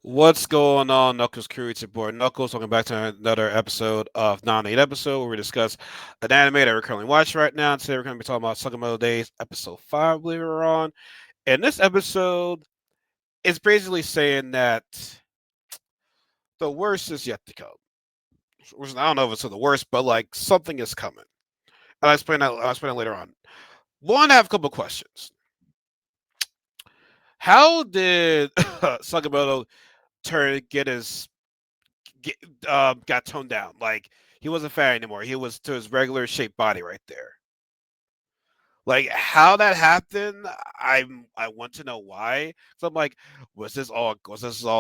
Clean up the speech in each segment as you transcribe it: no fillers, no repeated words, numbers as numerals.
What's going on, Knuckles crew? It's your boy Knuckles. Welcome back to another episode of Nani episode where we discuss an anime that we're currently watching right now. Today we're going to be talking about Sakamoto Days, episode 5, I believe we're on. And this episode is basically saying that the worst is yet to come. I don't know if it's the worst, but like something is coming. And I'll explain that later on. One, I have a couple of questions. How did Sakamoto get his get, got toned down. Like he wasn't fat anymore. He was to his regular shaped body right there. Like how that happened, I want to know why. So I'm like, was this all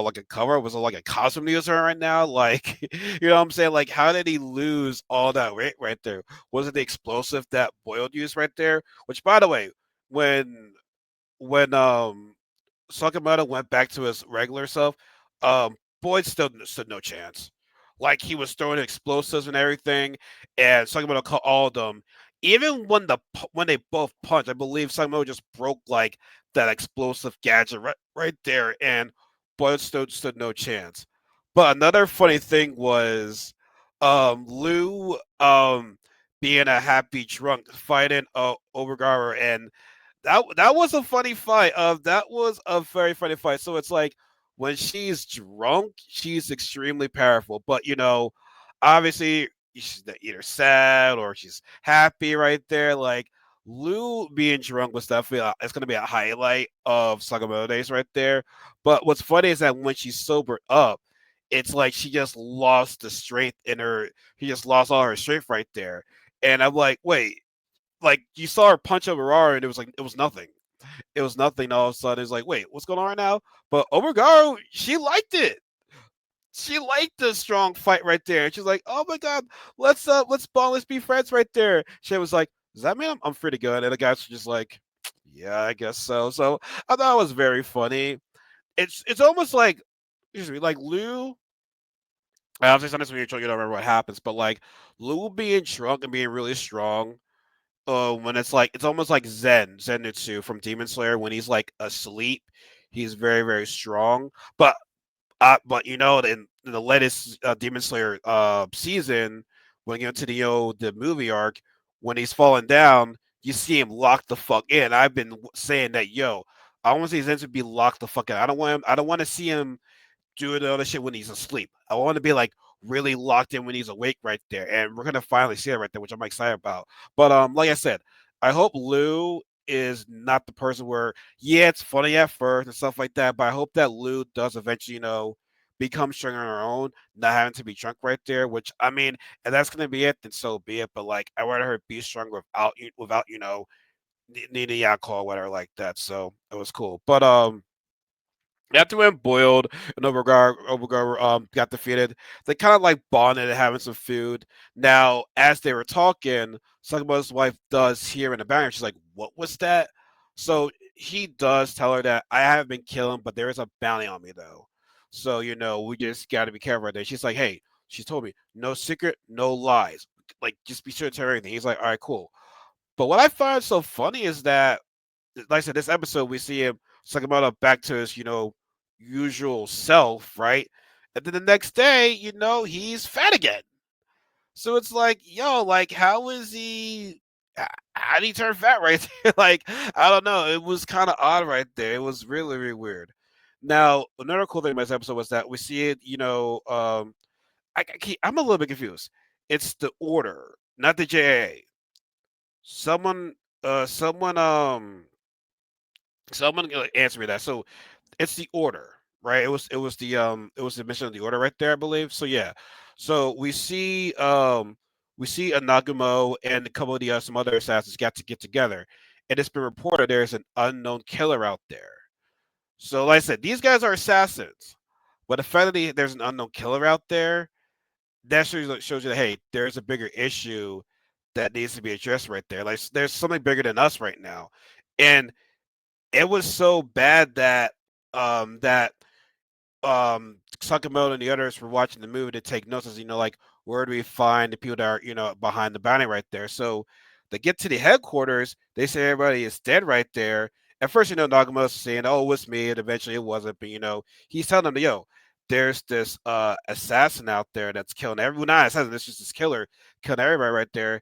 like a cover? Was it like a costume he was wearing right now? Like, you know what I'm saying? Like, how did he lose all that weight right there? Was it the explosive that Boyle used right there? Which, by the way, when when Sakamoto went back to his regular self, Boyd still stood no chance. Like he was throwing explosives and everything, and Sakamoto caught all of them. Even when they both punched, I believe Sakamoto just broke like that explosive gadget right there, and Boyd stood no chance. But another funny thing was, Lou being a happy drunk fighting Overgawa, and that was a funny fight. That was a very funny fight. So it's like when she's drunk, she's extremely powerful. But obviously she's either sad or she's happy right there. Like Lou being drunk was definitely it's gonna be a highlight of Sakamoto Days right there. But what's funny is that when she's sobered up, it's like she just lost the strength in her. She just lost all her strength right there. And I'm like, wait, like you saw her punch Overara and it was nothing. It was nothing. All of a sudden, it's like, wait, what's going on right now? But Overara, she liked it. She liked the strong fight right there. And she's like, oh my god, let's bond, let's be friends right there. She was like, does that mean I'm free to go? And the guys were just like, yeah, I guess so. So I thought it was very funny. It's almost like, excuse me, like Lou. I was sometimes when you're drunk, you don't remember what happens, but like Lou being drunk and being really strong, when it's almost like Zenitsu from Demon Slayer when he's like asleep, he's very very strong. But in the latest Demon Slayer season, when you get into the movie arc, when he's falling down, you see him locked the fuck in. I've been saying that, yo, I want to see Zenitsu be locked the fuck in. I don't want him. I don't want to see him doing the other shit when he's asleep. I want to be like really locked in when he's awake right there, and we're gonna finally see it right there, which I'm excited about. But like I said, I hope Lou is not the person where yeah, it's funny at first and stuff like that, but I hope that Lou does eventually, become stronger on her own, not having to be drunk right there. Which I mean, if that's gonna be it, then so be it. But like, I rather her be stronger without needing alcohol or whatever like that. So it was cool, but after when Boiled and Overgar got defeated, they kind of like bonded and having some food. Now, as they were talking, Sakamoto's wife does hear in the background. She's like, "What was that?" So he does tell her that I haven't been killing, but there is a bounty on me though. So we just got to be careful right there. She's like, "Hey," she told me, "No secret, no lies. Like just be sure to tell her everything." He's like, "All right, cool." But what I find so funny is that, like I said, this episode we see him Sakamoto back to his, usual self, right? And then the next day, he's fat again. So it's like, yo, like, how is he? How did he turn fat right there? Like, I don't know. It was kind of odd right there. It was really, really weird. Now, another cool thing about this episode was that we see it, I'm a little bit confused. It's the order, not the JA. Someone, someone, answer me that. So it's the order, right? It was the mission of the order right there, I believe. So yeah. So we see a Nagumo and a couple of some other assassins got to get together. And it's been reported there's an unknown killer out there. So like I said, these guys are assassins. But the fact that there's an unknown killer out there, that shows you that hey, there's a bigger issue that needs to be addressed right there. Like there's something bigger than us right now. And it was so bad that Sakamoto and the others were watching the movie to take notes as like where do we find the people that are behind the bounty right there. So they get to the headquarters, they say everybody is dead right there, at first, Nagamoto's saying, "Oh, it was me," and eventually it wasn't. But he's telling them, "Yo, there's this assassin out there that's killing everyone. Not assassin, it's just this killer killing everybody right there.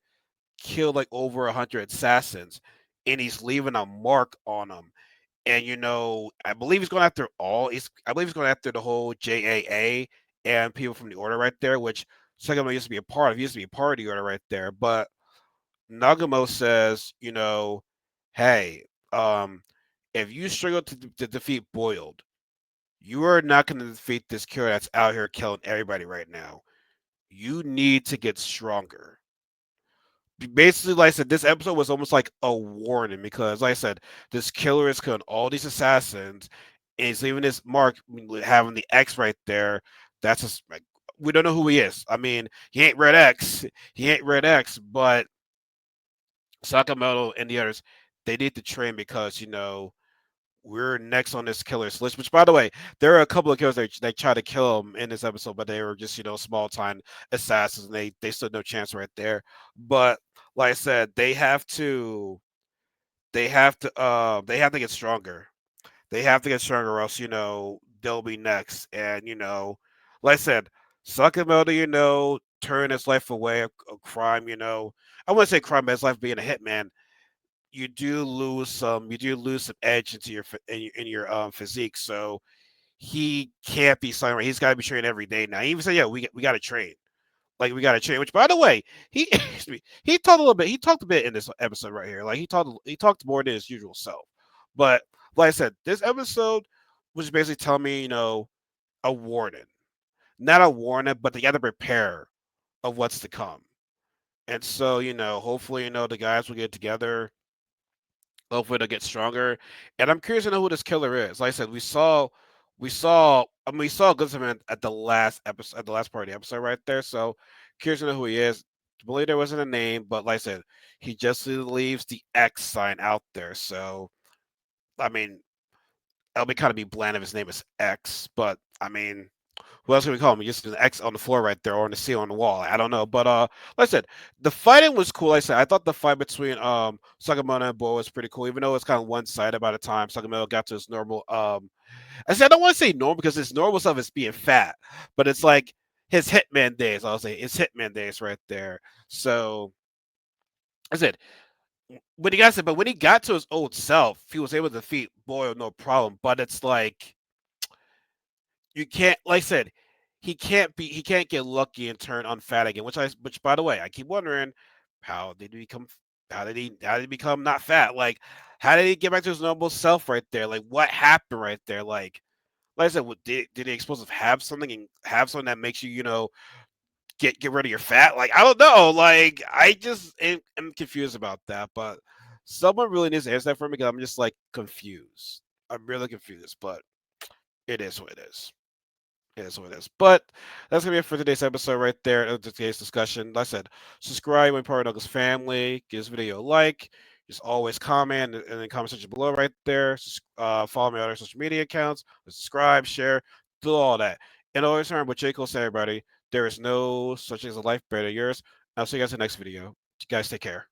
Killed like over 100 assassins, and he's leaving a mark on them. And I believe he's going after I believe he's going after the whole JAA and people from the Order right there, which Sakamoto used to be a part of. He used to be a part of the Order right there, but." Nagamo says, hey, if you struggle to defeat Boiled, you are not going to defeat this killer that's out here killing everybody right now. You need to get stronger. Basically, like I said, this episode was almost like a warning because, like I said, this killer is killing all these assassins, and he's leaving this mark, having the X right there. That's just like, we don't know who he is. I mean, he ain't Red X. He ain't Red X, but Sakamoto and the others, they need to train because we're next on this killer's list. Which, by the way, there are a couple of killers they try to kill him in this episode, but they were just small time assassins, and they stood no chance right there. But like I said, they have to get stronger. They have to get stronger, or else they'll be next. And like I said, Sakamoto, turn his life away of crime. I wouldn't say crime, but his life being a hitman, you do lose some edge into your physique. So he can't be somewhere. He's got to be trained every day now. He even said, "Yeah, we got to train. Like we got to train." Which, by the way, he excuse me, he talked a little bit. He talked a bit in this episode right here. Like he talked more than his usual self. But like I said, this episode was basically telling me, a warning, not a warning, but they got to prepare of what's to come. And so, hopefully, the guys will get together. Hopefully they'll get stronger. And I'm curious to know who this killer is. Like I said, we saw Glitzman at the last episode, at the last part of the episode right there. So curious to know who he is. I believe there wasn't a name, but like I said, he just leaves the X sign out there. So I mean, it'll be kind of be bland if his name is X, but I mean, what else can we call him? Just an X on the floor right there, or on the seal on the wall. I don't know, but like I said, the fighting was cool. Like I said, I thought the fight between Sakamoto and Bo was pretty cool, even though it's kind of one sided by the time Sakamoto got to his normal. I said I don't want to say normal because his normal stuff is being fat, but it's like his Hitman days. I'll say his Hitman days right there. So I said when he got to his old self, he was able to defeat Boyle no problem. But it's like you can't, like I said, he can't get lucky and turn unfat again. Which by the way, I keep wondering how did he become how did he become not fat? Like how did he get back to his normal self right there? Like what happened right there? Like I said, did the explosive have something that makes you get rid of your fat? Like I don't know. Like I just am confused about that. But someone really needs to answer that for me because I'm just like confused. I'm really confused. But it is what it is. It is what it is. But that's gonna be it for today's episode right there of today's discussion. Like I said, subscribe when part of Knuckles family. Give this video a like. Just always comment in the comment section below right there. Follow me on other social media accounts. Subscribe, share, do all that. And always remember what J. Cole said, everybody. There is no such thing as a life better than yours. I'll see you guys in the next video. You guys take care.